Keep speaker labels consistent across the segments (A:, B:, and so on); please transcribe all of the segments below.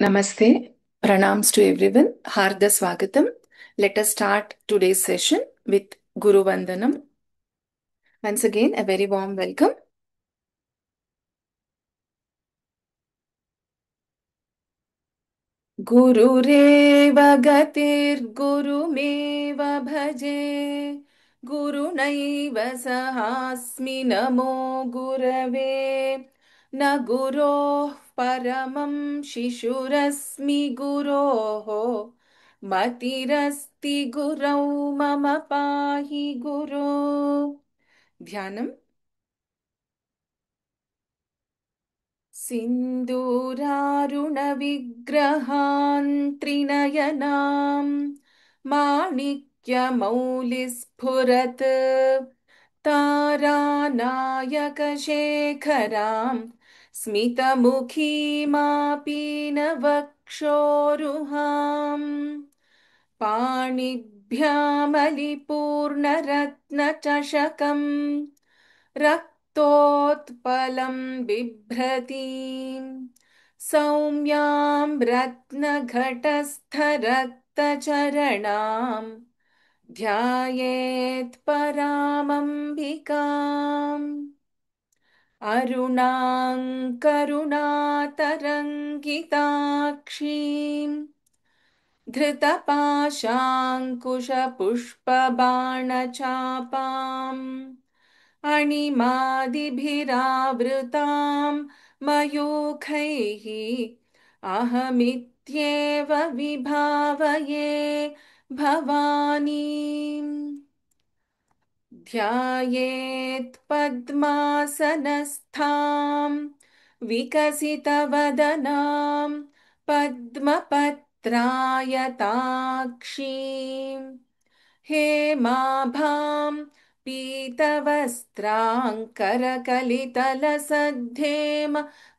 A: Namaste. Pranams to everyone. Harda Swagatam. Let us start today's session with Guru Vandanam. Once again, a very warm welcome. गुरुरेव गतिर्गुरुमेव भजे गुरुनैव सहास्मि नमो गुरवे न गुरोः परमं शिशुरस्मि गुरोः मतिरस्ति गुरौ मम पाहि गुरो ध्यानम् सिन्दूरारुणविग्रहान् त्रिनयनाम् माणिक्यमौलिस्फुरत् तारानायकशेखराम् स्मितमुखीमापीनवक्षोरुहाम् पाणिभ्यामलिपूर्णरत्नचषकम् रक्तोत्पलं बिभ्रतीम् सौम्यां रत्नघटस्थरक्तचरणाम् ध्यायेत् परामम्बिकाम् अरुणाङ्करुणातरङ्गिताक्षीम् धृतपाशाङ्कुशपुष्पबाणचापाम् अणिमादिभिरावृतां मयूखैः अहमित्येव विभावये भवानीम् ध्यायेत् पद्मासनस्थां विकसितवदनां पद्मपत्रायताक्षीम् हेमाभां पीतवस्त्राङ्करकलितलसद्धेम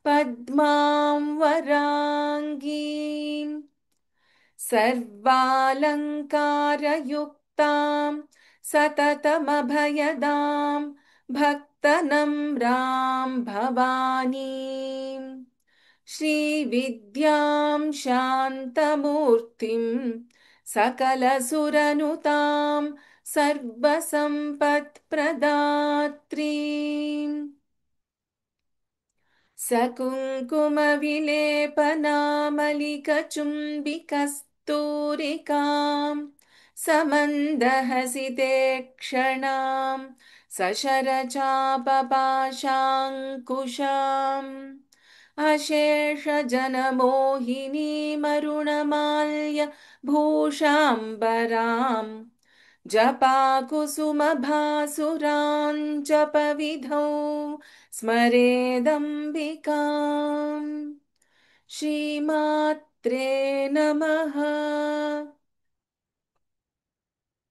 A: पद्मां वराङ्गीम् सर्वालङ्कारयुक्तां सततमभयदां भक्तनम्रां भवानीम् श्रीविद्यां शान्तमूर्तिं सकलसुरनुतां सर्वसम्पत्प्रदात्रीम् सकुङ्कुमविलेपनामलिकचुम्बिकस्तूरिकां समन्दहसिते क्षणां सशरचापपाशाङ्कुशाम् अशेषजनमोहिनीमरुणमाल्य भूषाम्बराम् जपाकुसुमभासुराञ्जपविधौ स्मरेदम्बिकाम् श्रीमात्रे नमः।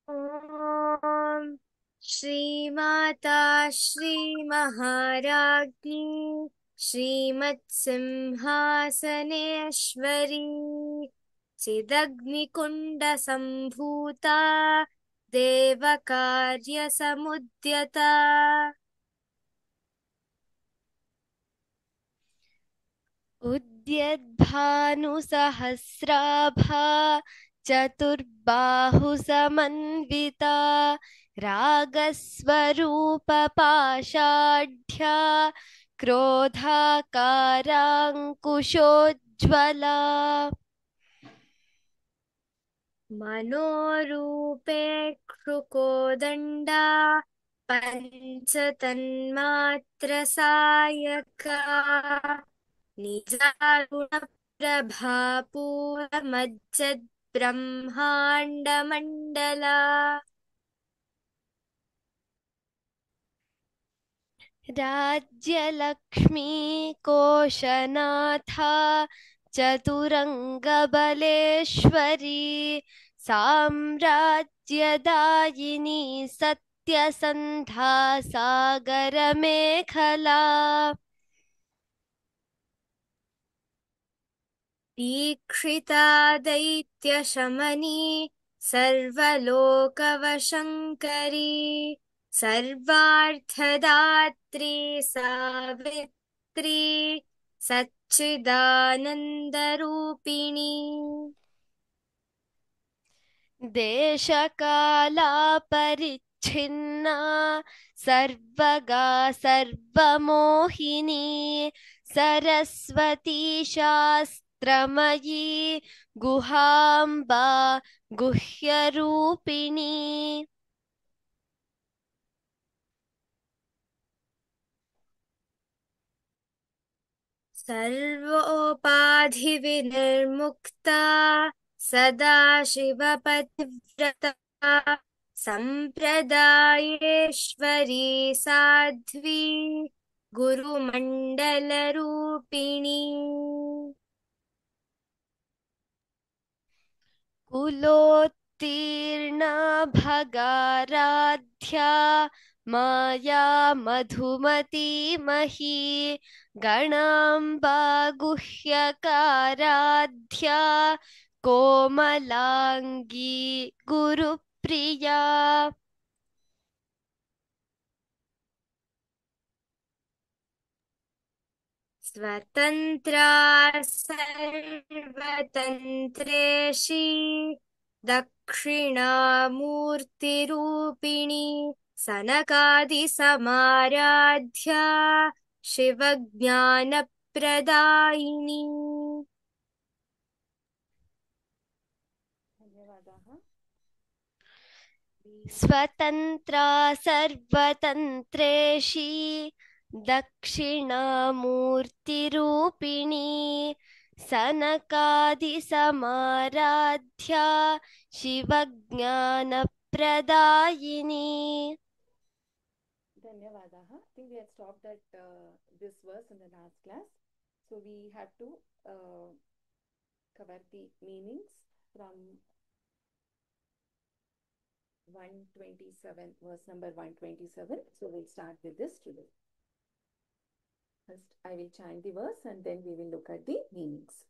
B: ॐ श्रीमाता श्रीमहाराज्ञी श्रीमत्सिंहासनेश्वरी चिदग्निकुण्डसम्भूता देवकार्यसमुद्यता उद्यद्भानुसहस्राभा चतुर्बाहुसमन्विता रागस्वरूपपाषाढ्या क्रोधाकाराङ्कुशोज्ज्वला मनोरूपेक्षुकोदण्डा पञ्चतन्मात्रसायका निजारुणप्रभापूरमज्जद्ब्रह्माण्डमण्डला राज्यलक्ष्मी कोशनाथा चतुरङ्गबलेश्वरी साम्राज्यदायिनी सत्यसन्धा सागरमेखला दीक्षिता दैत्यशमनी सर्वलोकवशङ्करी सर्वार्थदात्री सावित्री सच्चिदानन्दरूपिणी देशकालापरिच्छिन्ना सर्वगा सर्वमोहिनी सरस्वती शास्त्रमयी गुहाम्बा गुह्यरूपिणी सर्वोपाधिविनिर्मुक्ता सदाशिवपतिव्रता सम्प्रदायेश्वरी साध्वी गुरुमण्डलरूपिणी कुलोत्तीर्णा भगाराध्या माया मधुमती मही गणाम्बा गुह्यकाराध्या कोमलाङ्गी Gurupriya स्वतन्त्रा सर्वतन्त्रेशी दक्षिणामूर्तिरूपिणी सनकादिसमाराध्या शिवज्ञानप्रदायिनी स्वतन्त्रा सर्वतन्त्रेशी दक्षिणामूर्तिरूपिणी सनकादिसमाराध्या शिवज्ञानप्रदायिनी
A: Dhanyavadaha. I think we had stopped at this verse in the last class. So we have to cover the meanings from 127, verse number 127. So we'll start with this today. First, I will chant the verse and then we will look at the meanings.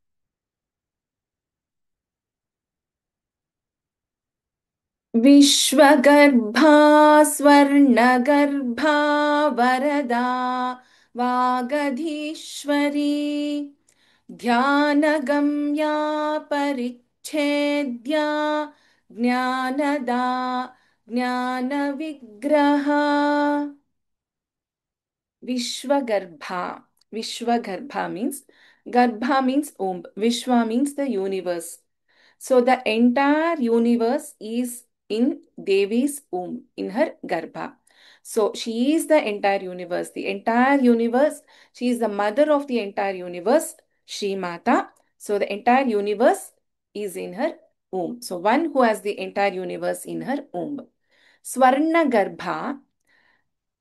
A: विश्वगर्भा स्वर्णगर्भा Varada वागधीश्वरी ध्यानगम्या परिच्छेद्या Dnyanada ज्ञानविग्रहा Vishwagarbha. Vishwagarbha means, Garbha means womb. Vishwa means the universe. So the entire universe is in Devi's womb, in her Garbha. So she is the entire universe. The entire universe, she is the mother of the entire universe, Shri Mata. So the entire universe is in her womb. So one who has the entire universe in her womb. Swarna Garbha.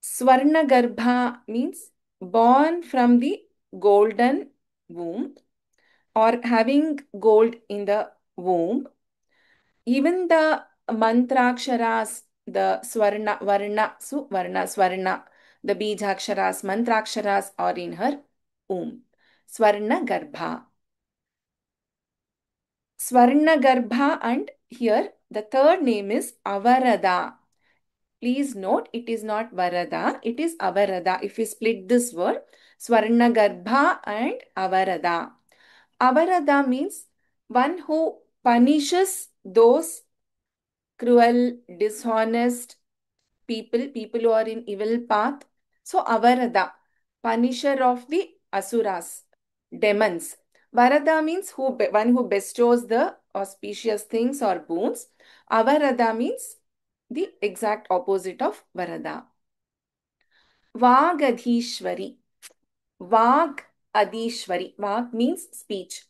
A: Swarna Garbha means born from the golden womb or having gold in the womb. Even the mantraksharas, the swarna, varna, suvarna, swarna, the bijaksharas, mantraksharas are in her womb. Swarna Garbha. Swarna Garbha, and here the third name is Avarada. Please note, it is not Varada, it is Avarada. If we split this word, Swarna Garbha and Avarada. Avarada means one who punishes those cruel, dishonest people who are in evil path. So Avarada, punisher of the asuras, demons. Varada means one who bestows the auspicious things or boons. Avarada means the exact opposite of Varada. Vagadhishwari. Vag Adishwari. Vag means speech.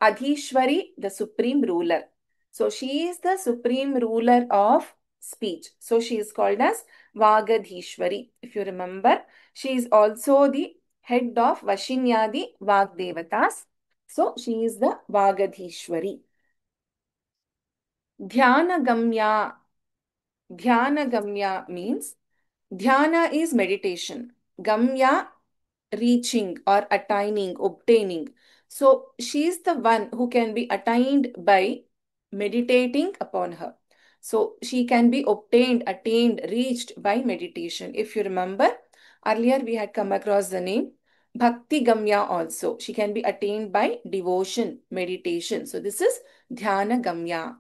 A: Adhishwari, the supreme ruler. So she is the supreme ruler of speech. So she is called as Vagadhishwari. If you remember, she is also the head of Vashinyadi Vagdevatas. So she is the Vagadhishwari. Dhyanagamya. Dhyanagamya means dhyana is meditation. Gamya, reaching or attaining, obtaining. So she is the one who can be attained by meditating upon her. So she can be obtained, attained, reached by meditation. If you remember, earlier we had come across the name Bhakti Gamya also. She can be attained by devotion, meditation. So this is Dhyana Gamya.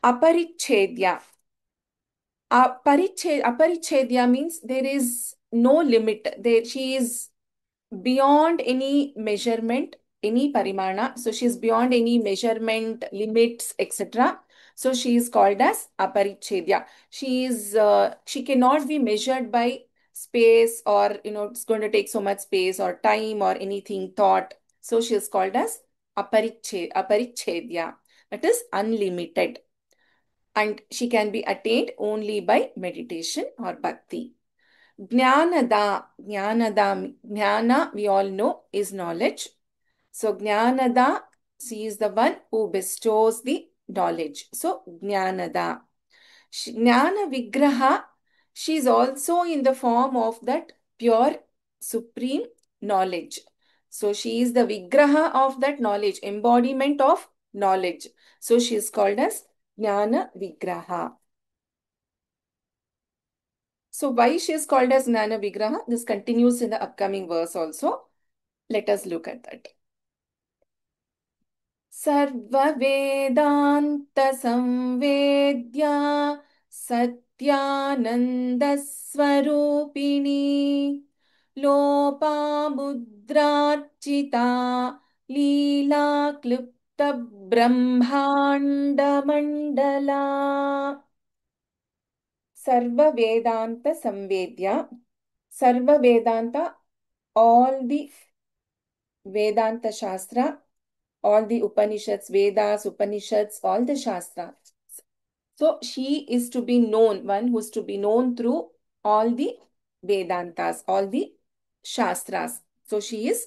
A: Aparichedya. Aparichedya means there is no limit. There she is beyond any measurement, any parimana. So she is beyond any measurement, limits, etc. So she is called as aparichedya. She cannot be measured by space, or it's going to take so much space or time or anything thought. So she is called as aparichedya. That is unlimited, and she can be attained only by meditation or bhakti. Jnana, we all know, is knowledge. So Jnanada, she is the one who bestows the knowledge. So Jnanada. Jnana Vigraha, she is also in the form of that pure supreme knowledge. So she is the Vigraha of that knowledge, embodiment of knowledge. So she is called as Jnana Vigraha. So why she is called as Jnana Vigraha? This continues in the upcoming verse also. Let us look at that. सर्ववेदान्तसंवेद्या सत्यानन्दस्वरूपिणी लोपामुद्रार्चिता लीलाक्लुप्तब्रह्माण्डमण्डला सर्ववेदान्तसंवेद्या. Sarva Vedanta, all the Vedanta Shastra, all the Upanishads, Vedas, Upanishads, all the Shastra. So she is to be known, one who is to be known through all the Vedantas, all the Shastras. So she is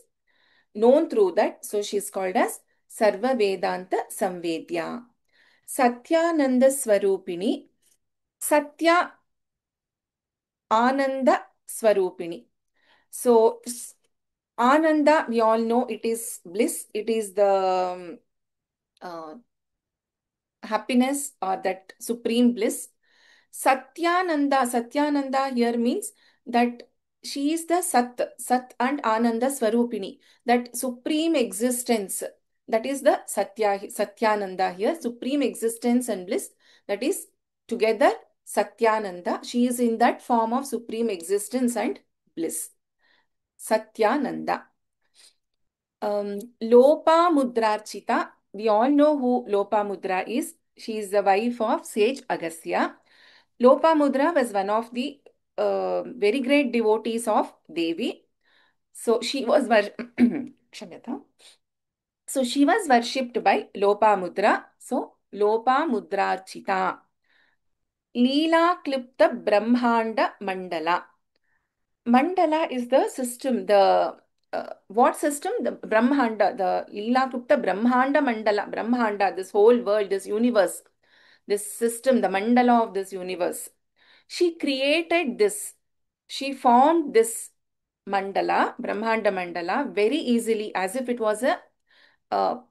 A: known through that. So she is called as Sarva Vedanta Samvedya. Satyananda Swarupini. Satya Ananda Swarupini. So Ananda, we all know it is bliss. It is the happiness or that supreme bliss. Satyananda here means that she is the Sat and Ananda Swarupini, that supreme existence. That is the Satyananda here, supreme existence and bliss. That is together Satyananda. She is in that form of supreme existence and bliss. Satyananda. Lopa Mudrarchita. We all know who Lopa Mudra is. She is the wife of sage Agastya. Lopa Mudra was one of the very great devotees of Devi. So she was Kshamyata. So she was worshipped by Lopa Mudra. So Lopa Mudrarchita. Leela Klipta Brahmanda Mandala. Mandala is the system, what system? The Brahmanda, the Leela Krupta Brahmanda Mandala, Brahmanda, this whole world, this universe, this system, the mandala of this universe. She created this, she formed this mandala, Brahmanda Mandala, very easily, as if it was a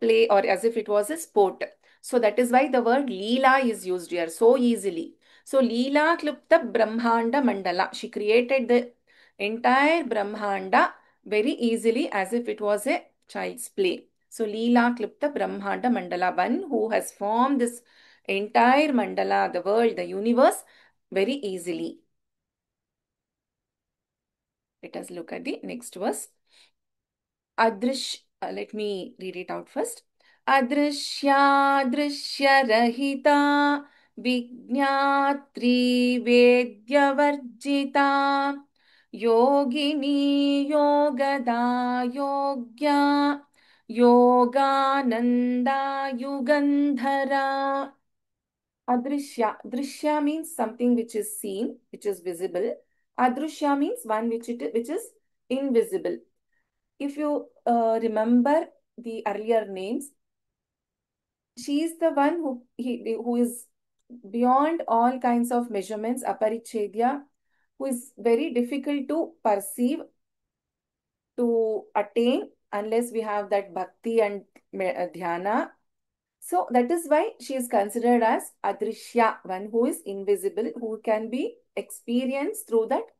A: play or as if it was a sport. So that is why the word Leela is used here so easily. So Leela Klipta Brahmanda Mandala. She created the entire Brahmanda very easily as if it was a child's play. So Leela Klipta Brahmanda Mandala, one who has formed this entire mandala, the world, the universe, very easily. Let us look at the next verse. Let me read it out first. Adrishya Drishya Rahita Vignatri Vedyavarjita Yogini Yogada Yogya Yogananda Yugandhara. Adrishya. Drishya means something which is seen, which is visible. Adrishya means one which is invisible. If you remember the earlier names, she is the one who is beyond all kinds of measurements, aparichedya, who is very difficult to perceive, to attain, unless we have that bhakti and dhyana. So that is why she is considered as adrishya, one who is invisible, who can be experienced through that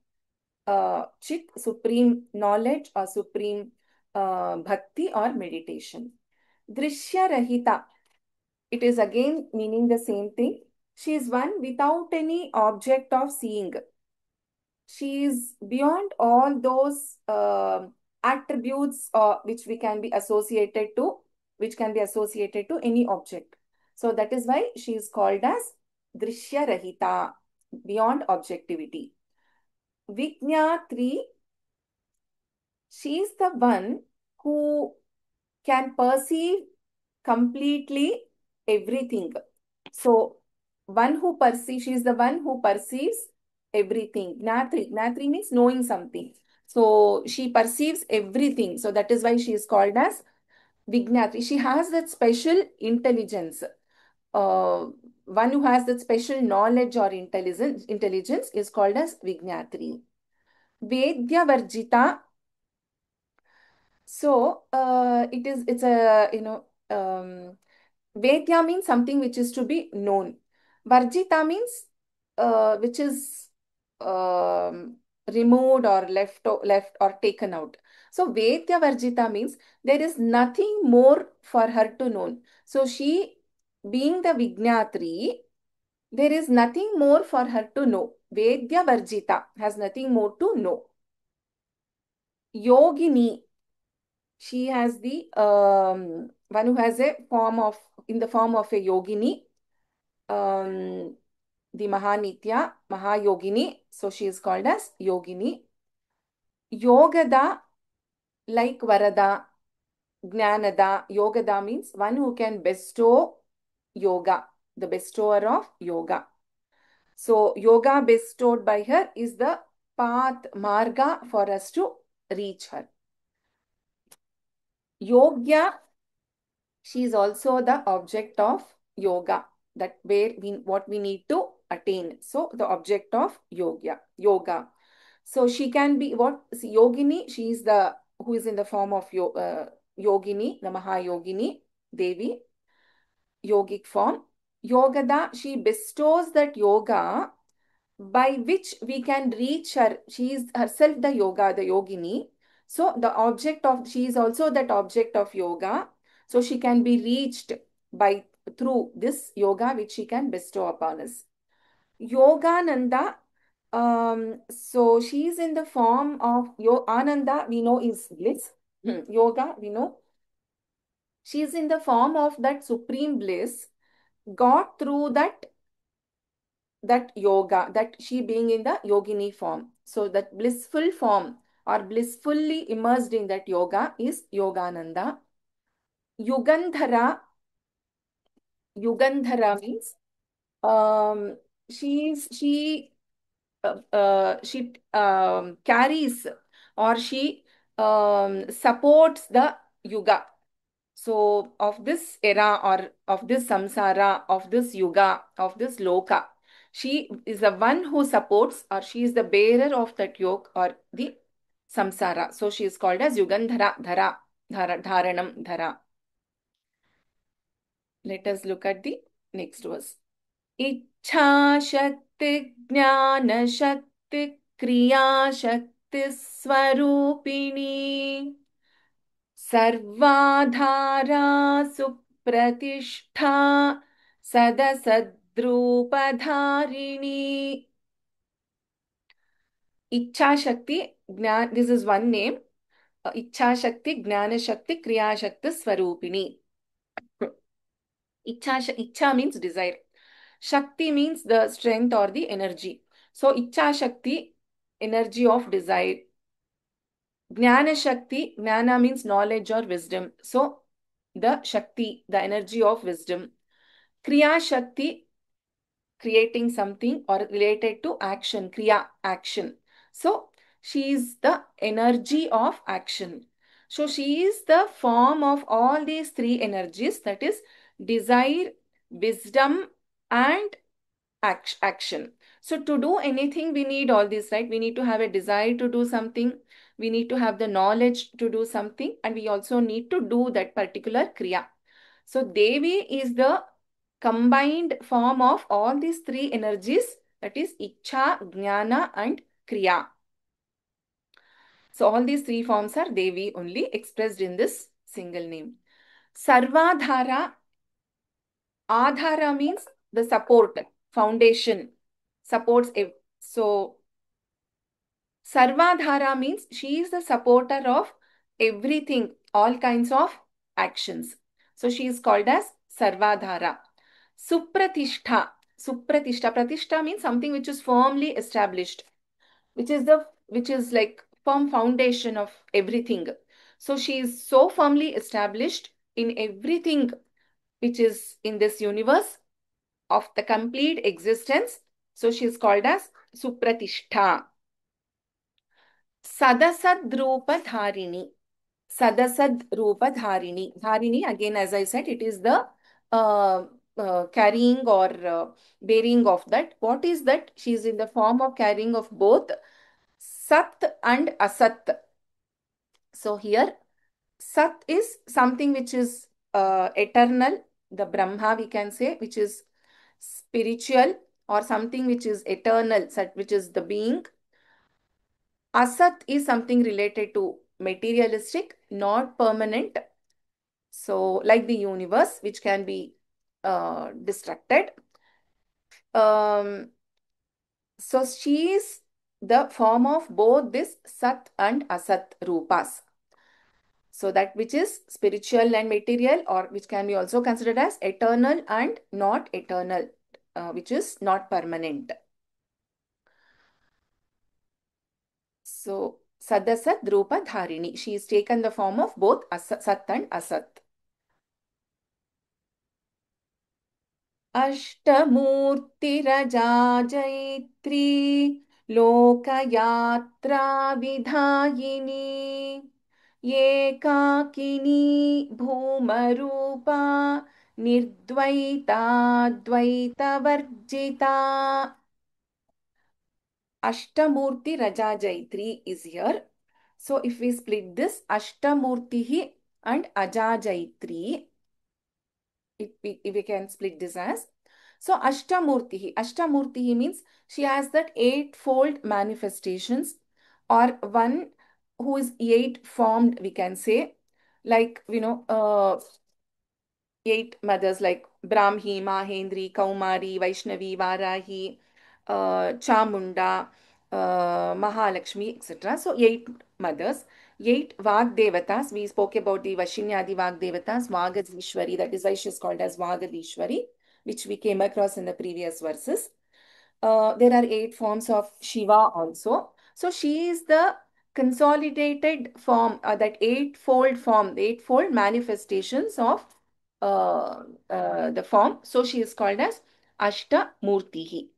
A: chit, supreme knowledge or supreme bhakti or meditation. Drishya Rahita, it is again meaning the same thing. She is one without any object of seeing. She is beyond all those attributes which we can be associated to, which can be associated to any object. So that is why she is called as Drishya Rahita, beyond objectivity. Vijnatri, she is the one who can perceive completely everything. So, one who perceives, she is the one who perceives everything. Gnatri, Gnatri means knowing something. So, she perceives everything. So, that is why she is called as Vignatri. She has that special intelligence. Uh, One who has that special knowledge or intelligence is called as Vignatri. Vedya Varjita. So, it's a, Vedya means something which is to be known. Varjita means which is removed or left or taken out. So Vedya Varjita means there is nothing more for her to know. So she, being the Vignatri, there is nothing more for her to know. Vedya Varjita has nothing more to know. Yogini, she has the one who has a form of, in the form of a yogini, um, the Mahanitya, Mahayogini. So she is called as Yogini. Yogada, like Varada, Gnanada. Yogada means one who can bestow yoga, the bestower of yoga. So yoga bestowed by her is the path, marga for us to reach her. Yogya, she is also the object of yoga, that where we what we need to attain. So the object of yoga. So she can be what? See, Yogini, she is the who is in the form of Yogini, the Mahayogini, Devi, yogic form. Yogada, she bestows that yoga by which we can reach her. She is herself the yoga, the yogini. So the object of, she is also that object of yoga. So she can be reached by through this yoga which she can bestow upon us. Yogananda, so she is in the form of Ananda, we know is bliss. Yoga, we know. She is in the form of that supreme bliss, got through that yoga, that she being in the yogini form. So that blissful form or blissfully immersed in that yoga is Yogananda. Yugandhara, Yugandhara means um, she carries or she supports the yuga. So of this era or of this samsara, of this yuga, of this loka, she is the one who supports or she is the bearer of that yoke or the samsara. So she is called as Yugandhara, Dharanam, Dhara. Let us look at the next verse. इच्छा शक्ति ज्ञान शक्ति क्रिया शक्ति स्वरूपिणी सर्वाधारा सुप्रतिष्ठा सदसद्रूपधारिणी इच्छा शक्ति ज्ञान दिस इज वन नेम इच्छा शक्ति ज्ञान शक्ति क्रिया शक्ति स्वरूपिणी Icha means desire. Shakti means the strength or the energy. So Icha Shakti, energy of desire. Jnana Shakti, Jnana means knowledge or wisdom. So the Shakti, the energy of wisdom. Kriya Shakti, creating something or related to action. Kriya, action. So she is the energy of action. So she is the form of all these three energies, that is desire, wisdom, and action. So to do anything, we need all this, right? We need to have a desire to do something. We need to have the knowledge to do something. And we also need to do that particular kriya. So Devi is the combined form of all these three energies. That is Icha, Jnana and Kriya. So all these three forms are Devi only expressed in this single name. Sarvadhara, Adhara means the support, foundation, supports. So Sarvadhara means she is the supporter of everything, all kinds of actions. So she is called as Sarvadhara. Supratishta. Supratishta. Pratishtha means something which is firmly established, which is like firm foundation of everything. So she is so firmly established in everything which is in this universe of the complete existence. So she is called as Supratishta. Sadasad Dharini. Sadasad Dharini. Dharini, again, as I said, it is the carrying or bearing of that. What is that? She is in the form of carrying of both Sat and Asat. So here, Sat is something which is eternal, the Brahma we can say, which is spiritual, or something which is eternal, which is the being. Asat is something related to materialistic, not permanent. So, like the universe, which can be destructed. Um, so, she is the form of both this Sat and Asat Rupas. So, that which is spiritual and material, or which can be also considered as eternal and not eternal, which is not permanent. So, Sadasat Drupa Dharini. She is taken the form of both Sat and Asat. अष्टमूर्तिरजाजयित्री लोकयात्रा विधायिनी एकाकिनी भूमरूपा निर्द्वैता द्वैतवर्जिता. Ashtamurti Rajajayatri is here. So if we split this, Ashtamurti and Ajajayatri, if we can split this as. So Ashtamurti means she has that eightfold manifestations, or one who is eight formed, we can say, like, eight mothers like Brahmi, Mahendri, Kaumari, Vaishnavi, Varahi, Chamunda, Mahalakshmi, etc. So, eight mothers, eight Vagdevatas. We spoke about the Vashinyadi Vagdevatas, Vagadishwari, that is why she is called as Vagadishwari, which we came across in the previous verses. There are eight forms of Shiva also. So, she is the consolidated form, that eightfold form, the eightfold manifestations of the form. So she is called as Ashta Murtihi.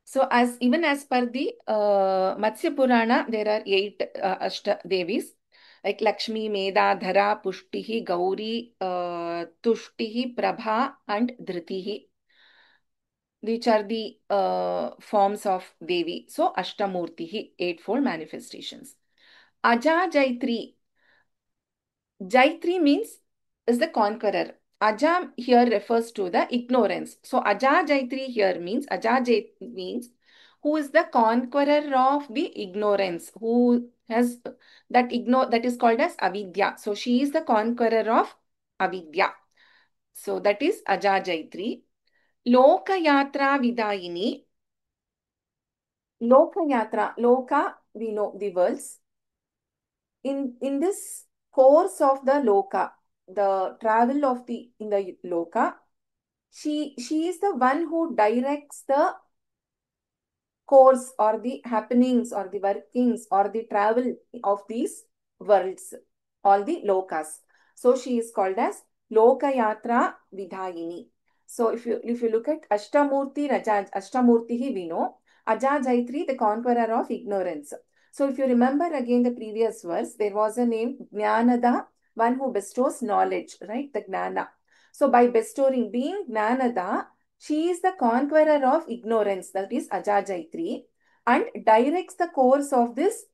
A: So even as per the Matsya Purana, there are eight Ashta Devis like Lakshmi, Meda, Dhara, Pushtihi, Gauri, Tushtihi, Prabha, and Dhritihi. Which are the forms of Devi. So Ashtamurtihi, eightfold manifestations. Aja Jaitri. Jaitri means is the conqueror. Aja here refers to the ignorance. So Aja Jaitri here means means who is the conqueror of the ignorance, who has that is called as avidya. So she is the conqueror of avidya. So that is Aja Jaitri. Lokayatra Vidayini. Lokayatra, Loka, we know the worlds. In this course of the Loka, the travel of in the Loka, she is the one who directs the course or the happenings or the workings or the travel of these worlds, all the lokas. So she is called as Lokayatra Vidhayini. So if you look at Ashtamurti Ashtamurti we know, Aja Jaitri, the conqueror of ignorance. So if you remember again the previous verse, there was a name Jnanada, one who bestows knowledge, right? The Gnana. So by bestowing, being Jnanada, she is the conqueror of ignorance, that is Ajajaitri, and directs the course of this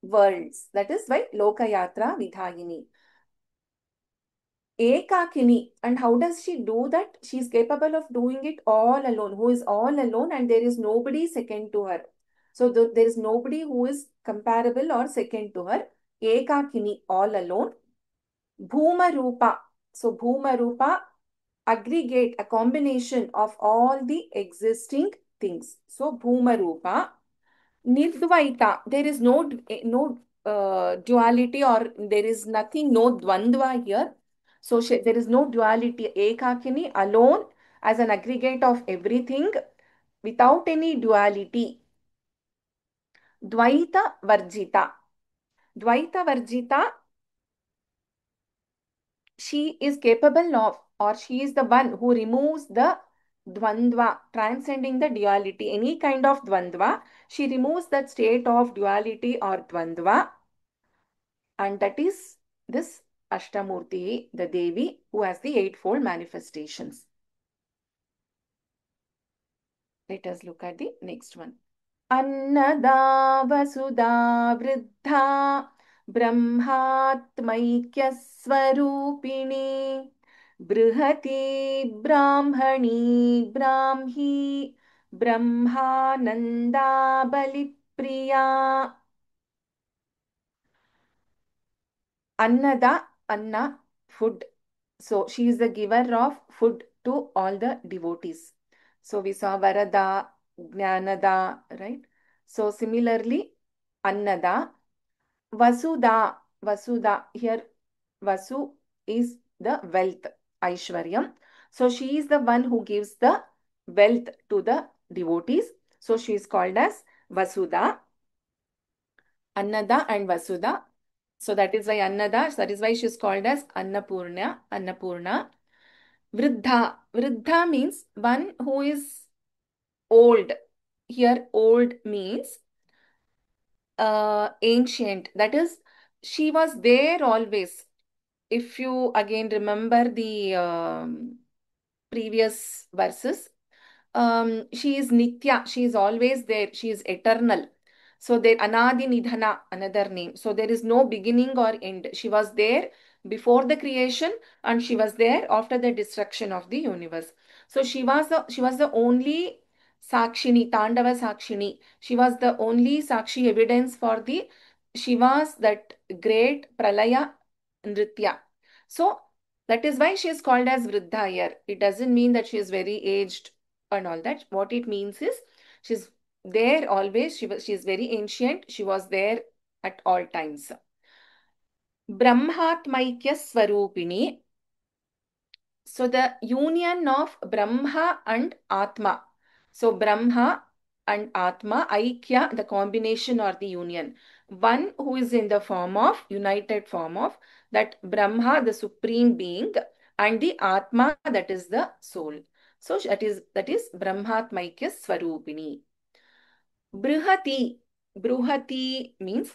A: worlds. That is why Lokayatra Vidhayini. Ekakini. And how does she do that? She is capable of doing it all alone, who is all alone, and there is nobody second to her. So there is nobody who is comparable or second to her. Ekakini, all alone. Bhuma Rupa. So Bhuma Rupa, aggregate, a combination of all the existing things. So Bhuma Rupa. Nidvaita, there is no duality, or there is nothing, no dvandva here. So there is no duality. Ekakini, alone, as an aggregate of everything without any duality. Dvaita Varjita. Dvaita Varjita, she is capable of, or she is the one who removes the dvandva, transcending the duality, any kind of dvandva. She removes that state of duality or dvandva, and that is this Ashtamurti, the Devi, who has the eightfold manifestations. Let us look at the next one. Annada Vasudha Vriddha Brahmatmaikyaswarupini Brihati Brahmani Brahmi Brahmananda Balipriya. Annada, Anna, food. So she is the giver of food to all the devotees. So we saw Varada, Jnanada, right? So similarly, Annada, Vasudha, Vasudha. Here, Vasu is the wealth, Aishwaryam. So she is the one who gives the wealth to the devotees. So she is called as Vasudha, Annada and Vasudha. So that is why Annada, that is why she is called as Annapurna, Annapurna. Vriddha, Vriddha means one who is old. Here, old means ancient. That is, she was there always. If you again remember the previous verses, she is Nitya, she is always there, she is eternal. So there, Anadi Nidhana, another name. So there is no beginning or end. She was there before the creation, and she was there after the destruction of the universe. So she was the only Sakshini, Tandava Sakshini. She was the only Sakshi evidence for the Shiva's that great Pralaya Nritya. So that is why she is called as Vriddha here. It doesn't mean that she is very aged and all that. What it means is she's there always. She is very ancient. She was there at all times. Brahmatmaikya Swarupini. So the union of Brahma and Atma. So Brahma and Atma, Aikya, the combination or the union. One who is in the form of, united form of, that Brahma, the supreme being, and the Atma, that is the soul. So that is Brahmatmaikya Swarupini. Brihati. Bruhati means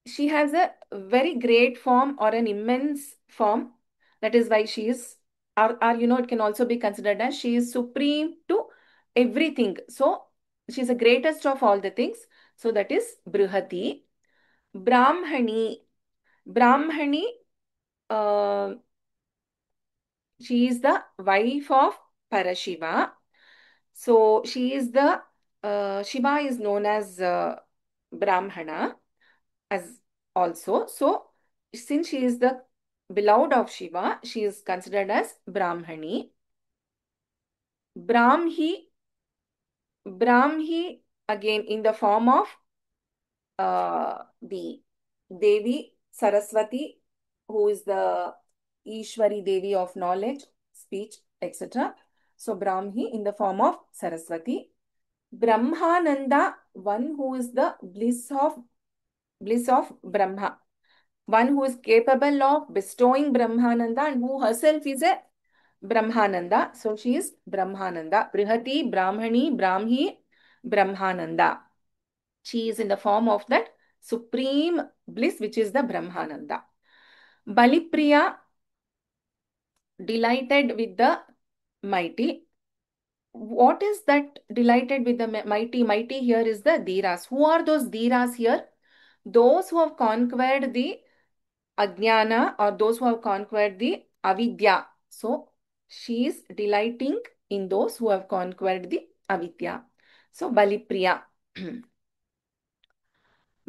A: she has a very great form or an immense form. That is why she is, or it can also be considered as she is supreme to everything. So she is the greatest of all the things. So that is Brihati. Brahmani. Brahmani, uh, she is the wife of Parashiva. So she is Shiva is known as Brahmana as also. So since she is the beloved of Shiva, she is considered as Brahmani. Brahmi, Brahmi again in the form of the Devi Saraswati, who is the Ishwari Devi of knowledge, speech, etc. So Brahmi in the form of Saraswati. Brahmananda, one who is the bliss of Brahma, one who is capable of bestowing Brahmananda and who herself is a Brahmananda. So she is Brahmananda. Brihati, Brahmani, Brahmi, Brahmananda. She is in the form of that supreme bliss, which is the Brahmananda. Balipriya, delighted with the mighty. What is that delighted with the mighty? Mighty here is the Dhiras. Who are those Dhiras here? Those who have conquered the Ajnana, or those who have conquered the Avidya. So she is delighting in those who have conquered the Avidya. So Balipriya.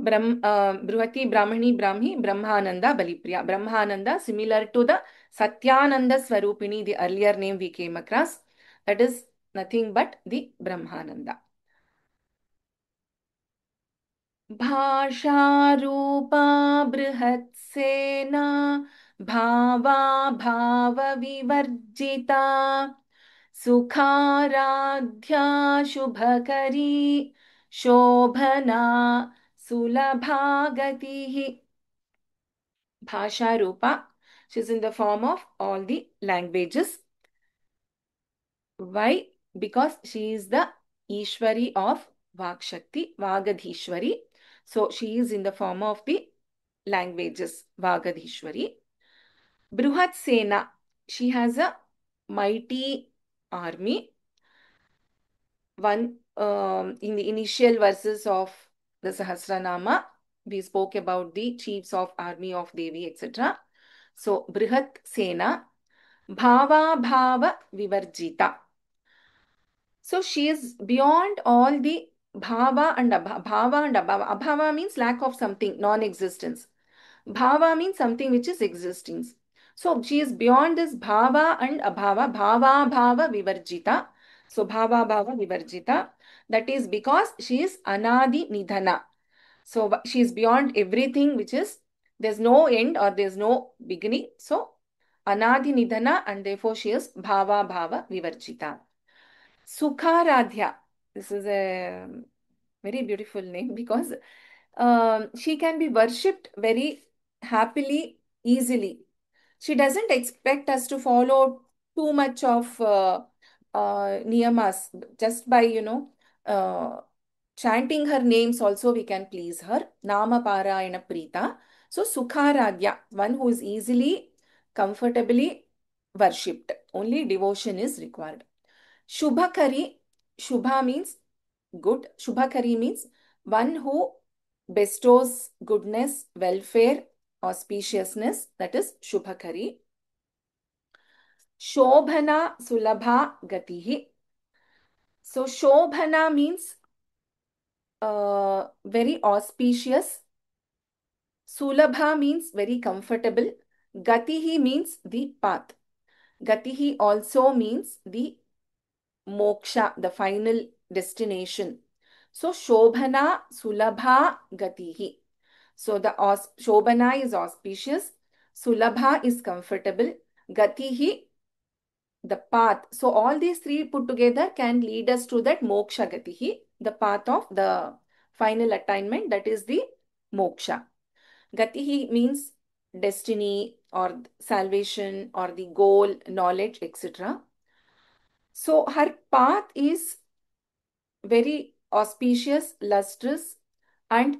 A: Bruhati Brahmani Brahmi Brahmananda Balipriya. Brahmananda, similar to the Satyananda Swarupini, the earlier name we came across. That is nothing but the Brahmananda. भाषारूपा बृहत्सेना भावा भावविवर्जिता सुखाराध्या शुभकरी शोभना सुलभा गतिः. Bhasha Rupa, she's in the form of all the languages. Why? Because she is the Ishwari of Vakshakti, Vagadhishwari. So she is in the form of the languages, Vagadhishwari. Bruhat Sena, she has a mighty army. One in the initial verses of the Sahasranama, we spoke about the chiefs of army of Devi, etc. So Brihat Sena, Bhava Bhava Vivarjita. So she is beyond all the bhava and bhava and abhava. Abhava means lack of something, non-existence. Bhava means something which is existing. So she is beyond this bhava and abhava, bhava bhava vivarjita. So bhava bhava vivarjita. That is because she is anadi nidhana. So she is beyond everything which is, there's no end or there's no beginning. So anadi nidhana, and therefore she is bhava bhava vivarjita. Sukharadhya. This is a very beautiful name because she can be worshipped very happily, easily. She doesn't expect us to follow too much of niyamas. Just by, uh, chanting her names also we can please her. Nama Parayana Prita. So Sukharadhya, one who is easily, comfortably worshipped. Only devotion is required. Shubhakari, Shubha means good. Shubhakari means one who bestows goodness, welfare, auspiciousness. That is Shubhakari. Shobhana Sulabha Gatihi. So Shobhana means very auspicious. Sulabha means very comfortable. Gatihi means the path. Gatihi also means the moksha, the final destination. So Shobhana Sulabha Gatihi. So the Shobhana is auspicious, Sulabha is comfortable, Gatihi, the path. So all these three put together can lead us to that moksha Gatihi, the path of the final attainment, that is the moksha. Gatihi means destiny or salvation or the goal, knowledge, etc. So her path is very auspicious, lustrous, and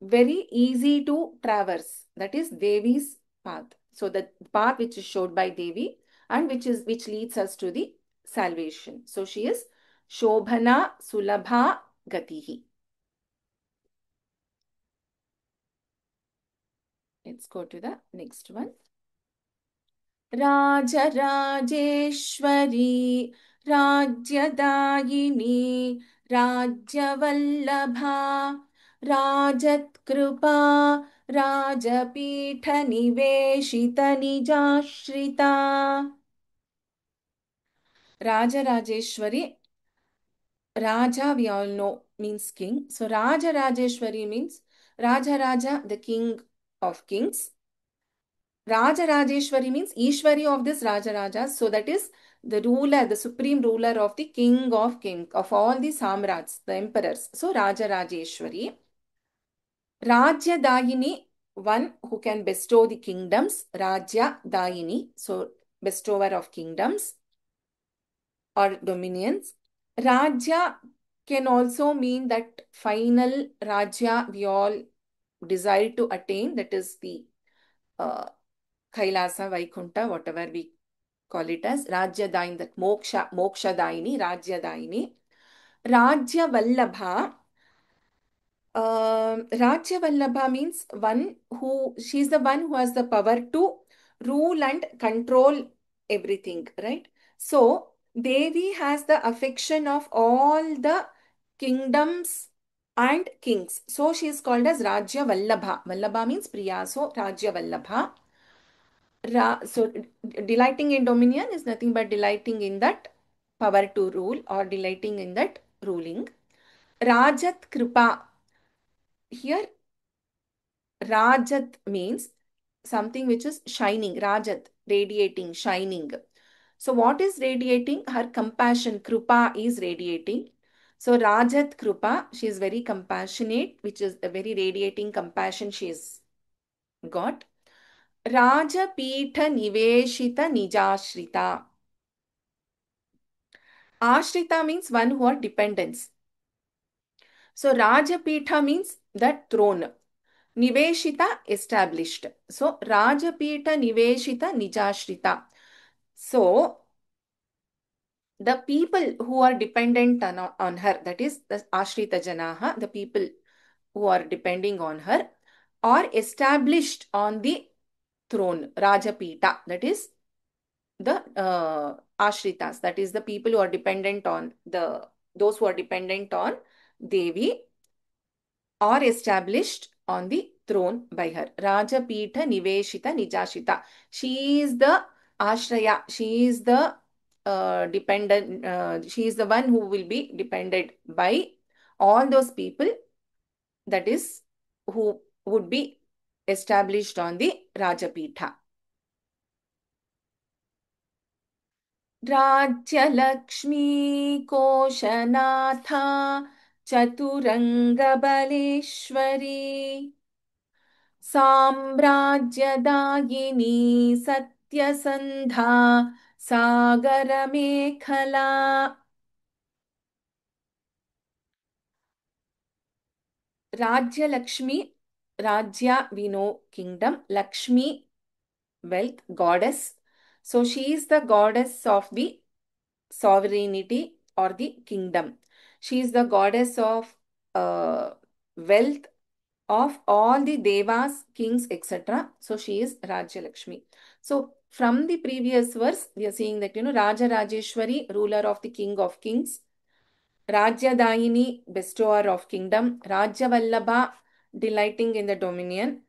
A: very easy to traverse. That is Devi's path. So the path which is showed by Devi and which leads us to the salvation. So she is Shobhana Sulabha Gatihi. Let's go to the next one. Rajarajeshwari Rajyadayini Rajyavallabha Rajatkrupa Rajapitha Niveshita Nijashrita. Rajarajeshwari, Raja we all know means king. So Rajarajeshwari means Raja Raja, the king of kings. Raja Rajeshwari means Ishwari of this Raja Rajas. So that is the ruler, the supreme ruler of the king of all the Samrats, the emperors. So Raja Rajeshwari. Rajya Dayini, one who can bestow the kingdoms. Rajya Dayini, so bestower of kingdoms or dominions. Rajya can also mean that final Rajya we all desire to attain, that is the uh, Kailasa, Vaikunta, whatever we call it as, Rajya Daini, that Moksha Daini, Rajya Daini. Rajya Vallabha. Rajya Vallabha means she's the one who has the power to rule and control everything, right? So, Devi has the affection of all the kingdoms and kings. So she is called as Rajya Vallabha. Vallabha means Priya. So Rajya Vallabha. So delighting in dominion is nothing but delighting in that power to rule or delighting in that ruling. Rajat Kripa. Here Rajat means something which is shining. Rajat, radiating, shining. So what is radiating? Her compassion. Krupa is radiating. So Rajat Krupa, she is very compassionate, which is a very radiating compassion she has got. Rajapitha Niveshita Nijashrita. Ashrita means one who are dependents. So Rajapitha means that throne. Niveshita established. So Rajapita Niveshita Nijashrita. So the people who are dependent on her, that is the Ashrita Janaha, the people who are depending on her, are established on the throne, Rajapita, that is the Ashritas, that is the people who are dependent on those who are dependent on Devi or established on the throne by her. Rajapita Niveshita Nijashita. She is the Ashraya. She is the dependent. She is the one who will be depended by all those people, that is, who would be established on the Rajapita. Rajyalakshmi Koshanatha Chaturangabaleeshwari साम्राज्यदायिनी सत्यसन्धा सागरमेखला. Rajya Lakshmi, Rajya we know kingdom, Lakshmi wealth, goddess. So she is the goddess of the sovereignty or the kingdom. She is the goddess of wealth of all the devas, kings, etc. So she is Rajya Lakshmi. So from the previous verse, we are seeing that, Raja Rajeshwari, ruler of the king of kings. Rajya Daini, bestower of kingdom. Rajya Vallabha, delighting in the dominion,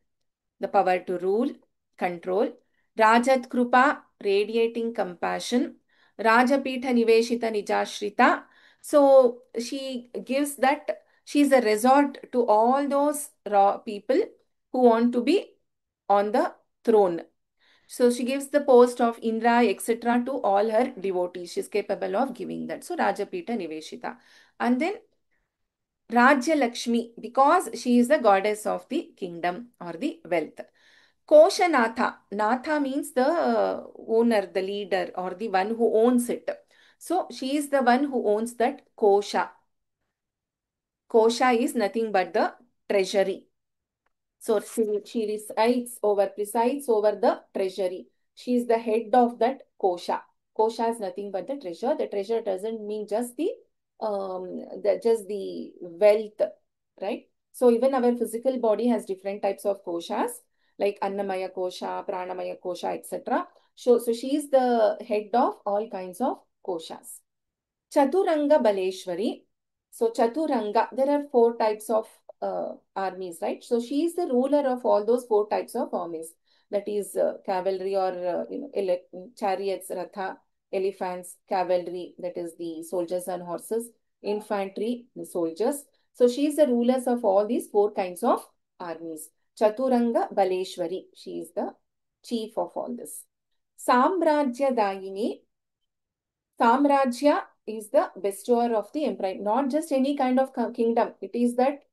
A: the power to rule, control. Rajat Krupa, radiating compassion. Rajapitha Niveshita Nijashrita. So she gives that she is a resort to all those people who want to be on the throne. So she gives the post of Indra, etc. to all her devotees. She is capable of giving that. So Rajapita Niveshita. And then Rajya Lakshmi, because she is the goddess of the kingdom or the wealth. Koshanatha. Natha means the owner, the leader, or the one who owns it. So she is the one who owns that kosha. Kosha is nothing but the treasury. So she presides over the treasury. She is the head of that kosha. Kosha is nothing but the treasure. The treasure doesn't mean just the wealth, right? So even our physical body has different types of koshas, like Annamaya kosha, Pranamaya kosha, etc. So she is the head of all kinds of koshas. Chaturanga Baleshwari. So Chaturanga, there are four types of armies, right? So she is the ruler of all those four types of armies. That is cavalry or chariots, ratha, elephants, cavalry, that is the soldiers and horses, infantry, the soldiers. So she is the rulers of all these four kinds of armies. Chaturanga Baleshwari, she is the chief of all this. Samrajya Dayini. Samrajya is the bestower of the empire, not just any kind of kingdom. It is that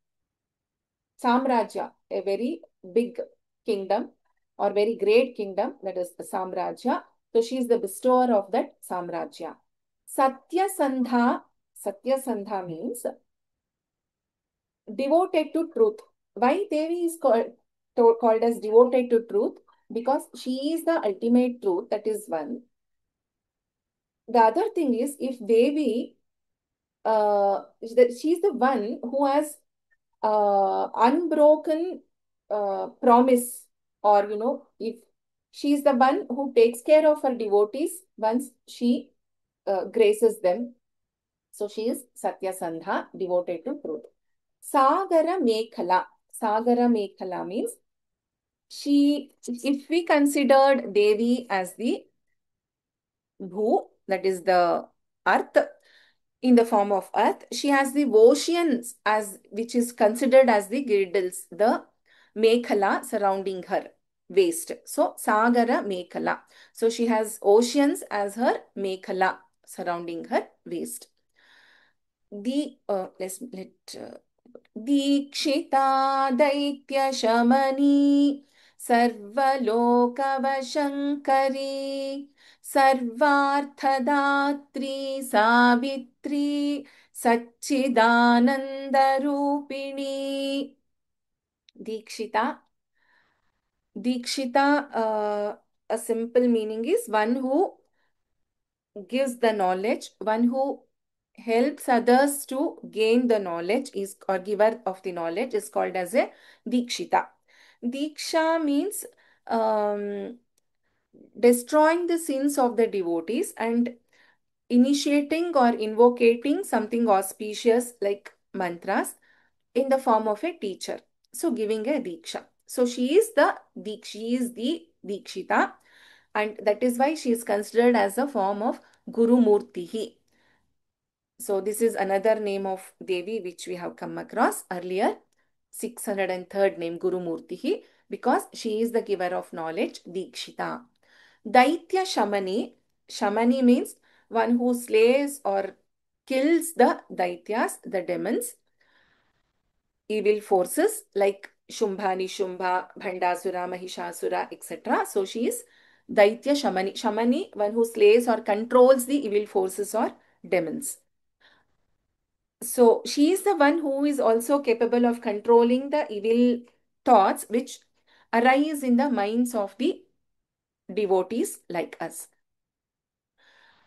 A: Samrajya, a very big kingdom or very great kingdom, that is the Samrajya. So she is the bestower of that Samrajya. Satyasandha, Satyasandha means devoted to truth. Why Devi is called as devoted to truth? Because she is the ultimate truth, that is one. The other thing is, if Devi she's the one who has unbroken promise, or if she's the one who takes care of her devotees once she graces them. So she is Satyasandha, devoted to truth. Sagara Mekhala. Sagara Mekhala means if we considered Devi as the Bhu, that is the earth, in the form of earth, she has the oceans as which is considered as the girdles, the Mekhala surrounding her waist. So Sagara Mekhala. So she has oceans as her Mekhala surrounding her waist. The let Dikshita दैत्यशमनी सर्वलोकवशङ्करी सर्वार्थदात्री Savitri सच्चिदानन्दरूपिणी Dikshita Dikshita a simple meaning is one who gives the knowledge, one who helps others to gain the knowledge is or giver of the knowledge is called as a dikshita. Diksha means destroying the sins of the devotees and initiating or invocating something auspicious like mantras in the form of a teacher. So giving a diksha. So she is the dikshita, and that is why she is considered as a form of Guru Murtihi. So this is another name of Devi which we have come across earlier. 603rd name Guru Murtihi, because she is the giver of knowledge, Dikshita. Daitya Shamani. Shamani means one who slays or kills the Daityas, the demons, evil forces like Shumbhani, Shumbha, Bhandasura, Mahishasura, etc. So she is Daitya Shamani. Shamani, one who slays or controls the evil forces or demons. So she is the one who is also capable of controlling the evil thoughts which arise in the minds of the devotees like us.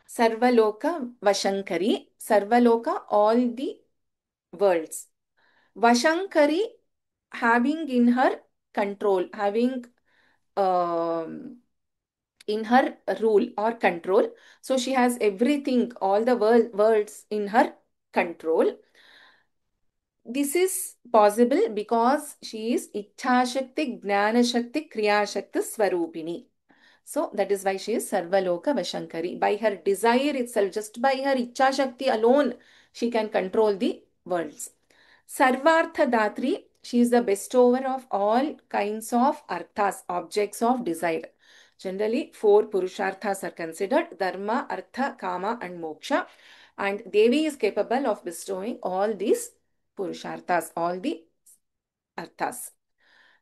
A: Sarvaloka Vashankari. Sarvaloka, all the worlds. Vashankari, having in her control, having um, in her rule or control. So she has everything, all the worlds in her control. This is possible because she is Ichha Shakti, Gnana Shakti, Kriya Shakti Swarupini. So that is why she is Sarvaloka Vashankari. By her desire itself, just by her Ichha Shakti alone, she can control the worlds. Sarvartha Datri, she is the bestower of all kinds of arthas, objects of desire. Generally, four Purusharthas are considered: Dharma, Artha, Kama, and Moksha. And Devi is capable of bestowing all these Purusharthas, all the arthas.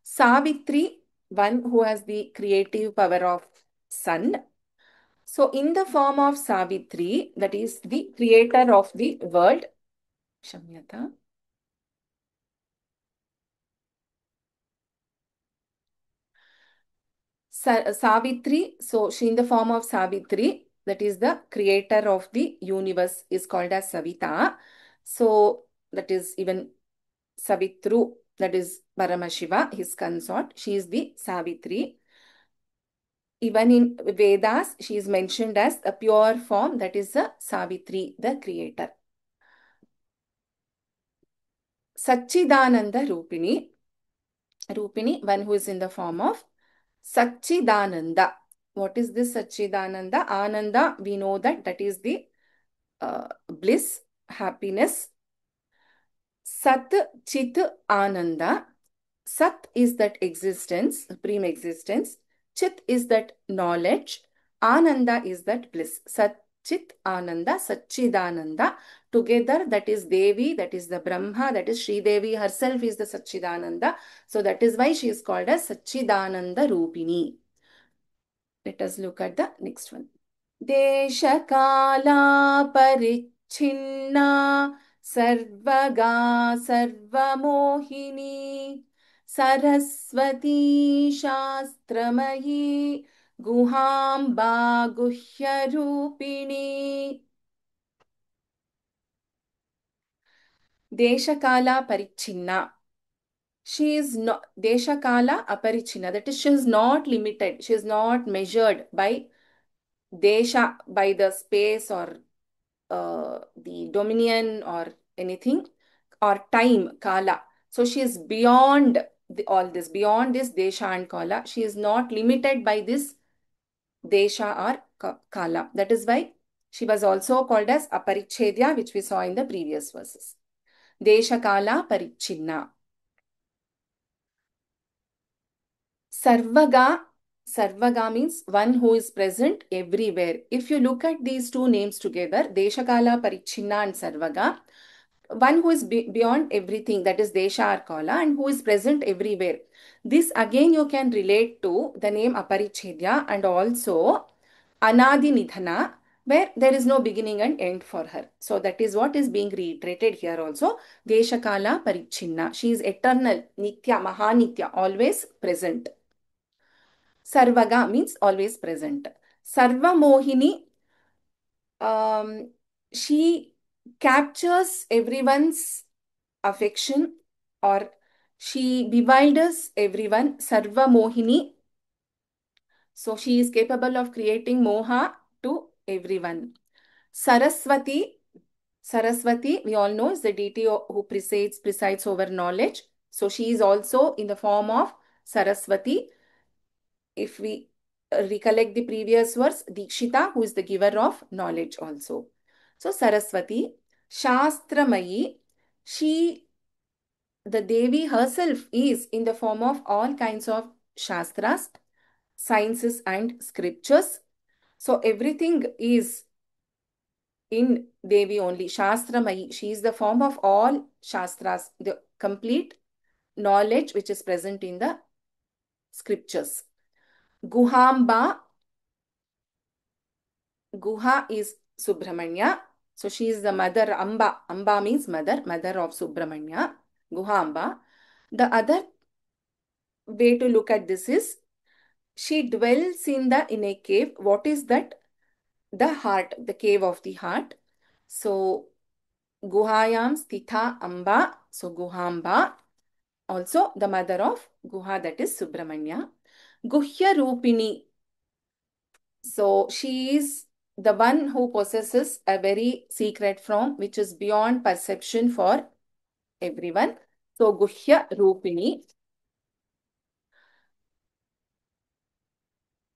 A: Savitri, one who has the creative power of sun. So, in the form of Savitri, that is the creator of the world, Shamyata. Savitri, so she in the form of Savitri, that is the creator of the universe, is called as Savita. So, that is even Savitru, that is Paramashiva, his consort. She is the Savitri. Even in Vedas, she is mentioned as a pure form, that is the Savitri, the creator. Satchidananda Rupini. Rupini, one who is in the form of Satchidananda. What is this Satchidananda? Ananda, we know that that is the bliss, happiness. Sat, Chit, Ananda. Sat is that existence, supreme existence. Chit is that knowledge. Ananda is that bliss. Sat, Chit, Ananda, Satchidananda. Together, that is Devi, that is the Brahma, that is Sri Devi herself is the Satchidananda. So that is why she is called as Satchidananda Rupini. Let us look at the next one. देशकाला परिच्छिन्ना सर्वगा सर्वमोहिनी Saraswati शास्त्रमयी गुहाम्बा गुह्यरूपिणी देशकाला परिच्छिन्ना. She is not Deshakala Aparichina. That is, she is not limited. She is not measured by Desha, by the space or the dominion or anything. or time, Kala. So she is beyond all this, beyond this Desha and Kala. She is not limited by this Desha or Kala. That is why she was also called as Aparichedya, which we saw in the previous verses. Desha Kala Parichinna. Sarvaga, Sarvaga means one who is present everywhere. If you look at these two names together, Deshakala, Parichinna and Sarvaga, one who is beyond everything, that is Desha or Kala, and who is present everywhere. This again you can relate to the name Aparichedya and also Anadi Nidhana, where there is no beginning and end for her. So that is what is being reiterated here also. Deshakala Parichinna. She is eternal, Nitya, Mahanitya, always present. Sarvaga means always present. Sarva Mohini, um, she captures everyone's affection or she bewilders everyone. Sarva Mohini. So she is capable of creating moha to everyone. Saraswati. Saraswati, we all know, is the deity who presides over knowledge. So she is also in the form of Saraswati. If we recollect the previous verse, Dikshita, who is the giver of knowledge also. So Saraswati, Shastramayi, she, the Devi herself, is in the form of all kinds of Shastras, sciences and scriptures. So everything is in Devi only. Shastramayi, she is the form of all Shastras, the complete knowledge which is present in the scriptures. Guhamba, Guha is Subramanya. So she is the mother, Amba. Amba means mother, mother of Subramanya. Guhamba. The other way to look at this is she dwells in a cave. What is that? The heart, the cave of the heart. So Guhayam Stitha Amba. So Guhamba. Also the mother of Guha, that is Subramanya. Guhya Rupini. So she is the one who possesses a very secret form which is beyond perception for everyone. So Guhya Rupini.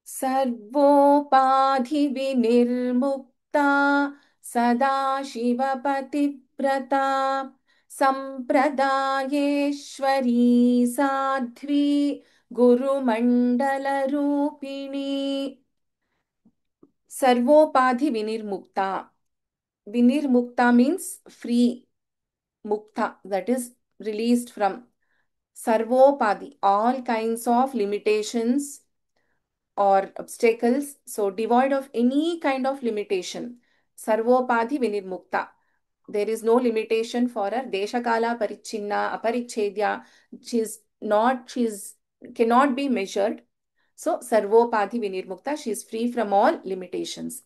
A: Sarvopadhi Vinirmukta Sada Shiva Pativrata Sampradayeshwari Sadhvi Guru Mandala Rupini. Sarvopadhi Vinirmukta. Vinirmukta means free. Mukta, that is released from. Sarvopadi, all kinds of limitations or obstacles. So devoid of any kind of limitation. Sarvopadi Vinirmukta. There is no limitation for her. Deshakala Parichinna, Aparichedya. She's cannot be measured. So Sarvopadi Vinirmukta, she is free from all limitations.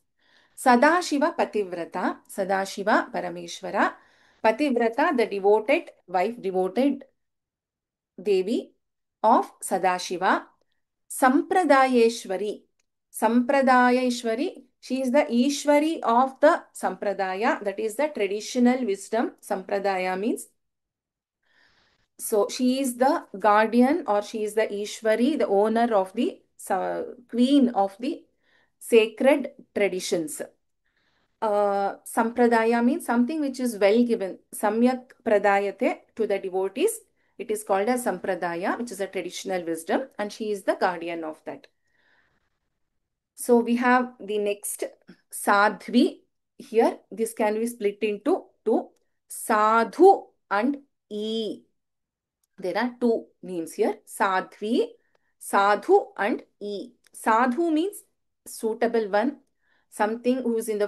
A: Sadashiva Pativrata, Sadashiva Parameshwara, Pativrata, the devoted wife, devoted Devi of Sadashiva, Sampradayeshwari. Sampradayeshwari, she is the Ishwari of the Sampradaya, that is the traditional wisdom. Sampradaya means. So she is the guardian or she is the Ishwari, the owner of the queen of the sacred traditions. Sampradaya means something which is well given. Samyak pradayate to the devotees. It is called as Sampradaya, which is a traditional wisdom, and she is the guardian of that. So we have the next Sadhvi. Here, this can be split into two, Sadhu and E. There are two names here, Sadhvi, Sadhu and E. Sadhu means suitable one, someone who is in the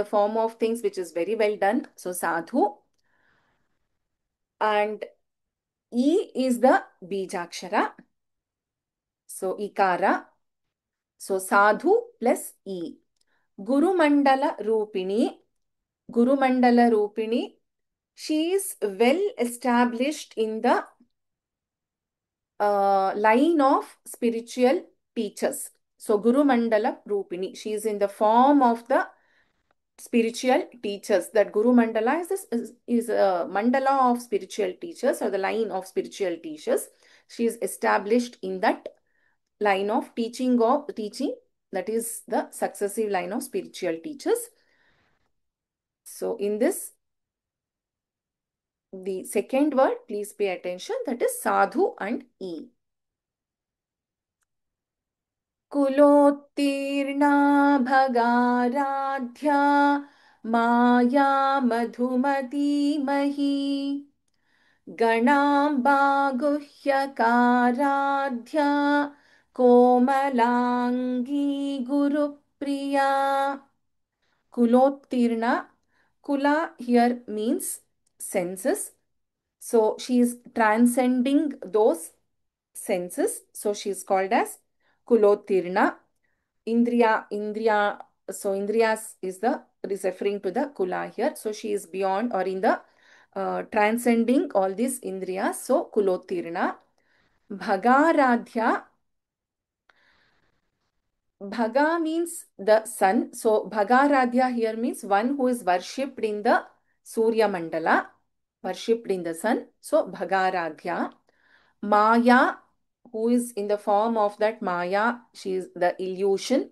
A: form of things which is very well done. So Sadhu. And E is the Bijakshara. So Ikara. So Sadhu plus E. Guru Mandala Rupini. Guru Mandala Rupini. She is well established in the line of spiritual teachers. So Guru Mandala Rupini. She is in the form of the spiritual teachers. That Guru Mandala is a mandala of spiritual teachers, or the line of spiritual teachers. She is established in that line of teaching. That is the successive line of spiritual teachers. So in this, the second word, please pay attention, that is sadhu and e. कुलोत्तीर्णा भगाराध्या माया मधुमती मही गणाम्बा गुह्यकाराध्या कोमलांगी Gurupriya. Kulottirna. Kula here means senses. So she is transcending those senses. So she is called as Kulottirna. Indriya. So Indriyas is referring to the Kula here. So she is beyond or in the transcending all these Indriyas. So Kulottirna. Bhagaradhya. Bhaga means the sun. So Bhagaradhya here means one who is worshipped in the Surya Mandala, worshipped in the sun. So Bhagaradhya. Maya, who is in the form of that Maya, she is the illusion.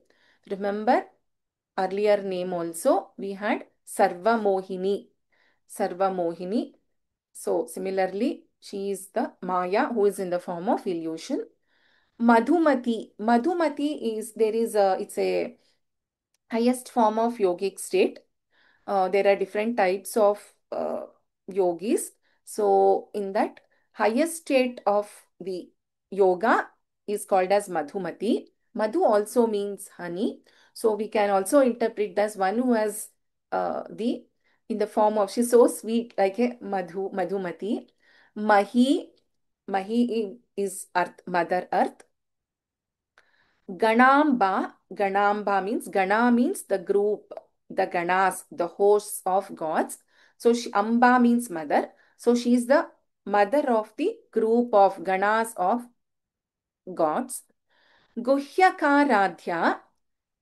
A: Remember, earlier name also we had Sarva Mohini. Sarva Mohini. So similarly, she is the Maya who is in the form of illusion. Madhumati. Madhumati is it's a highest form of yogic state. There are different types of yogis. So in that highest state of the yoga is called as Madhumati. Madhu also means honey. So we can also interpret as one who has the in the form of, she's so sweet, like a Madhumati. Mahi. Mahi is earth, Mother Earth. Ganamba, Ganamba means, Gana means the group, the Ganas, the hosts of gods. So Amba means mother. So she is the mother of the group of Ganas of gods. Guhyakaradhya,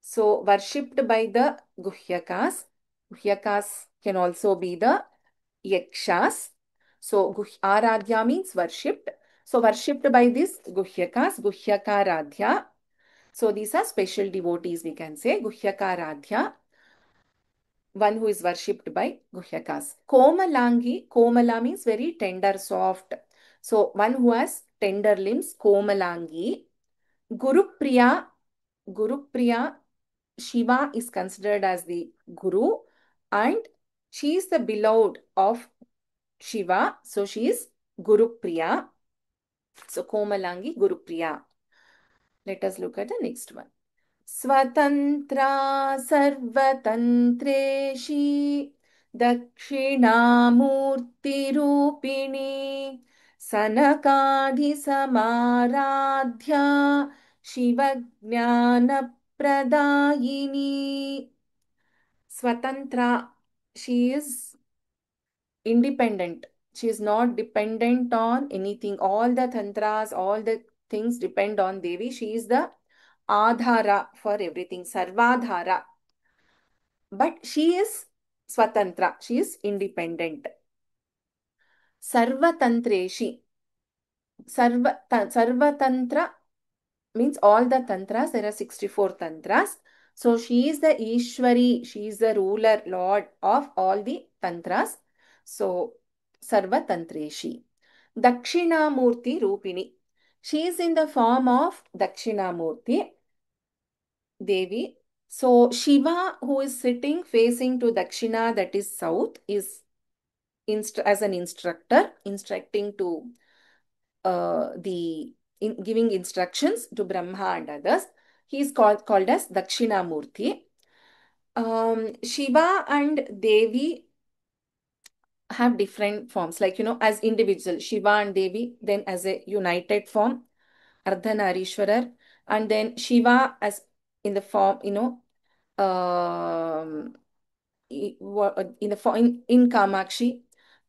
A: so worshipped by the Guhyakas. Guhyakas can also be the Yakshas. So Aradhya means worshipped. So worshipped by this Guhyakas, Guhyakaradhya. So these are special devotees, we can say. Guhyakaradhya, one who is worshipped by Guhyakas. Komalangi, Komala means very tender, soft. So one who has tender limbs, Komalangi. Gurupriya, Gurupriya, Shiva is considered as the Guru and she is the beloved of Shiva. So she is Gurupriya. So Komalangi, Gurupriya. Let us look at the next one. स्वतन्त्रा सर्वतन्त्रेशी दक्षिणामूर्तिरूपिणी सनकादिसमाराध्या शिवज्ञानप्रदायिनी. Swatantra, she is independent. She is not dependent on anything. All the tantras, all the things depend on Devi. She is the Adhara for everything, Sarvadhara. But she is Swatantra, she is independent. Sarvatantreshi. Sarvatantra means all the tantras. There are 64 tantras. So she is the Ishwari, she is the ruler, lord of all the tantras. So Sarvatantreshi. Dakshinamurti Rupini. She is in the form of Dakshinamurti Devi. So Shiva, who is sitting facing to Dakshina, that is south, is as an instructor, instructing to giving instructions to Brahma and others. He is called as Dakshinamurti. Shiva and Devi have different forms, like, as individual, Shiva and Devi, then as a united form, Ardhanarishwarar, and then Shiva as in the form, in the form in Kamakshi,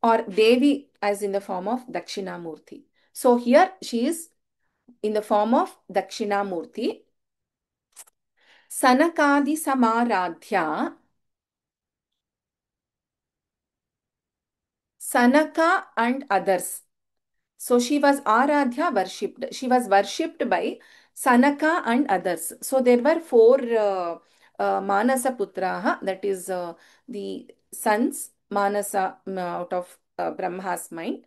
A: or Devi as in the form of Dakshinamurti. So here she is in the form of Dakshinamurti. Sanakadi Samaradhya. Sanaka and others. So she was Aradhya worshipped. She was worshipped by Sanaka and others. So there were four Manasa Putraha, that is the sons, Manasa out of Brahma's mind,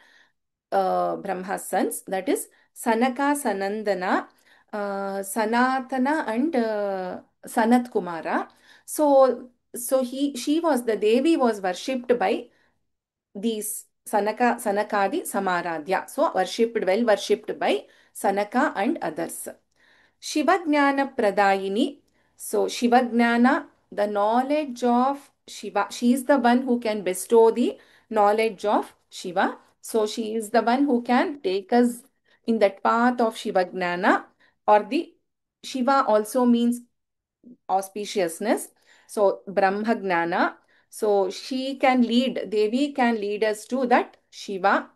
A: Brahma's sons, that is Sanaka, Sanandana, Sanatana, and Sanat Kumara. She was, the Devi was worshipped by these Sanakadi Samaradhya. So worshipped, well worshipped by Sanaka and others. Shivajnana Pradayini. So Shivajnana, the knowledge of Shiva. She is the one who can bestow the knowledge of Shiva. So she is the one who can take us in that path of Shivajnana, or the Shiva also means auspiciousness. So Brahma Gnana. So she can lead, Devi can lead us to that Shiva.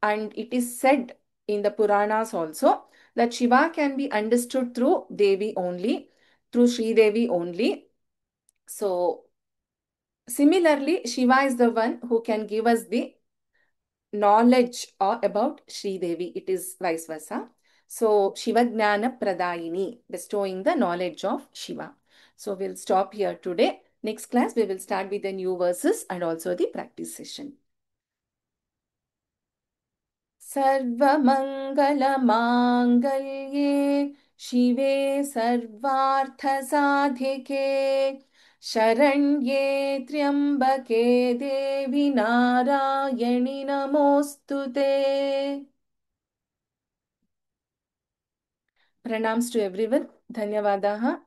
A: And it is said in the Puranas also that Shiva can be understood through Devi only, through Sri Devi only. So similarly, Shiva is the one who can give us the knowledge or about Sri Devi. It is vice versa. So Shivajnana Pradayini, bestowing the knowledge of Shiva. So we'll stop here today. Next class, we will start with the new verses and also the practice session. सर्वमङ्गलमाङ्गल्ये शिवे सर्वार्थसाधिके शरण्ये त्र्यम्बके देवि नारायणि नमोऽस्तु ते. Pranams to everyone. Dhanyavadaha.